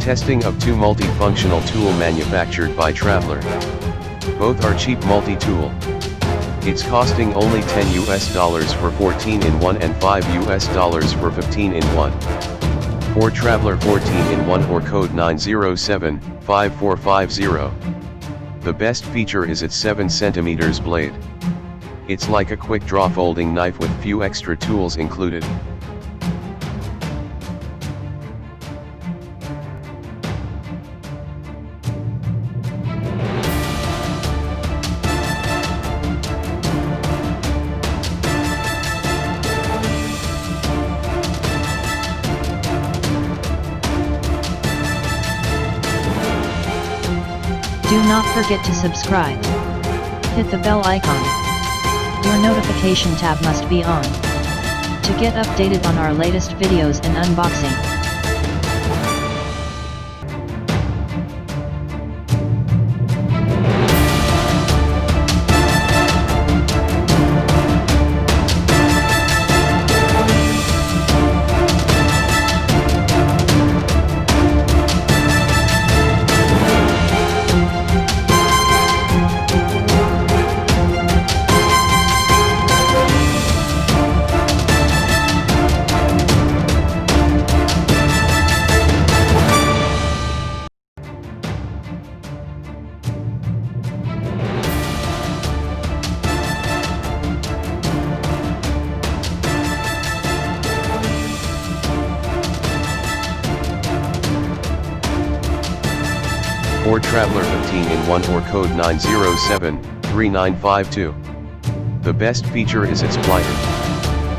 Testing of two multifunctional tool manufactured by Traveler. Both are cheap multi-tool. It's costing only $10 for 14-in-1 and $5 for 15-in-1. For Traveler 14-in-1 or code 907-5450. The best feature is its 7 cm blade. It's like a quick draw folding knife with few extra tools included. Do not forget to subscribe. Hit the bell icon. Your notification tab must be on to get updated on our latest videos and unboxing. Or Traveler 15-in-1 or code 907-3952. The best feature is its plier.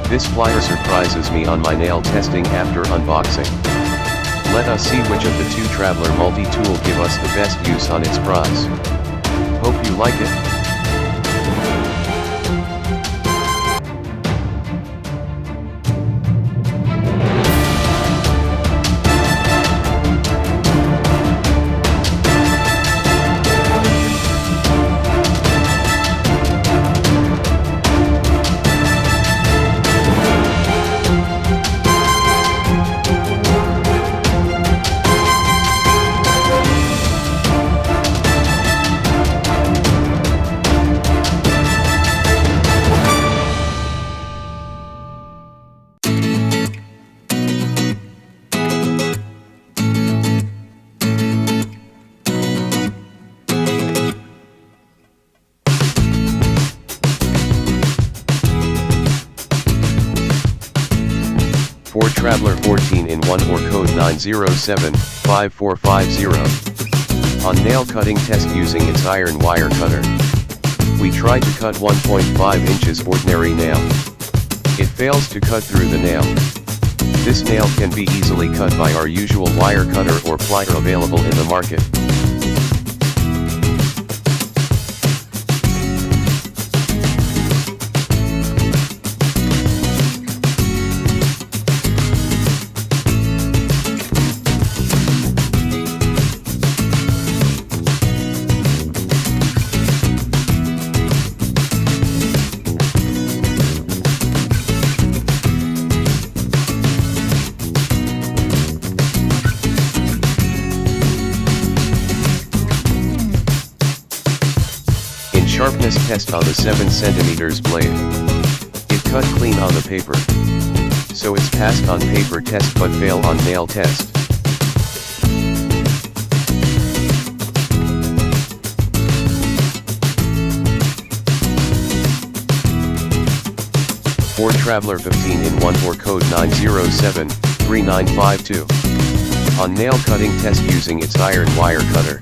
This plier surprises me on my nail testing after unboxing. Let us see which of the two Traveler multi-tool give us the best use on its price. Hope you like it. For Traveler 14-in-1 or code 907-5450. On nail cutting test using its iron wire cutter. We tried to cut 1.5 inches ordinary nail. It fails to cut through the nail. This nail can be easily cut by our usual wire cutter or plier available in the market. Sharpness test on the 7 cm blade. It cut clean on the paper. So it's passed on paper test but fail on nail test. For Traveler 15-in-1 or code 907-3952. On nail cutting test using its iron wire cutter.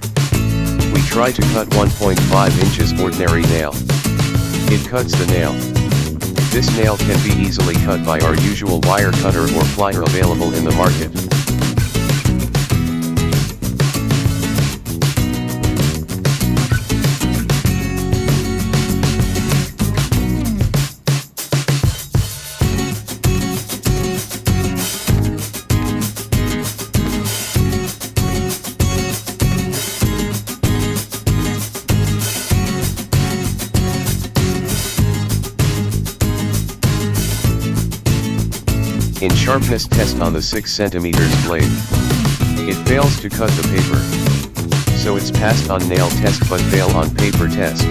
We try to cut 1.5 inches ordinary nail. It cuts the nail. This nail can be easily cut by our usual wire cutter or plier available in the market. In sharpness test on the 6 cm blade. It fails to cut the paper. So it's passed on nail test but fail on paper test.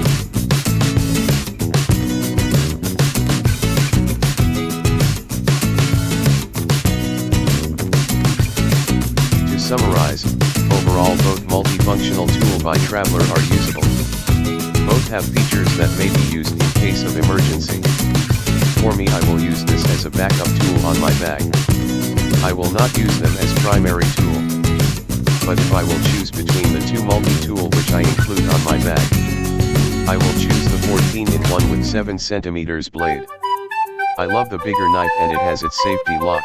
To summarize, overall both multifunctional tool by Traveler are usable. Both have features that may be used in case of emergency. For me, I will use this as a backup tool on my bag. I will not use them as primary tool. But if I will choose between the two multi-tool which I include on my bag, I will choose the 14-in-1 with 7 cm blade. I love the bigger knife and it has its safety lock.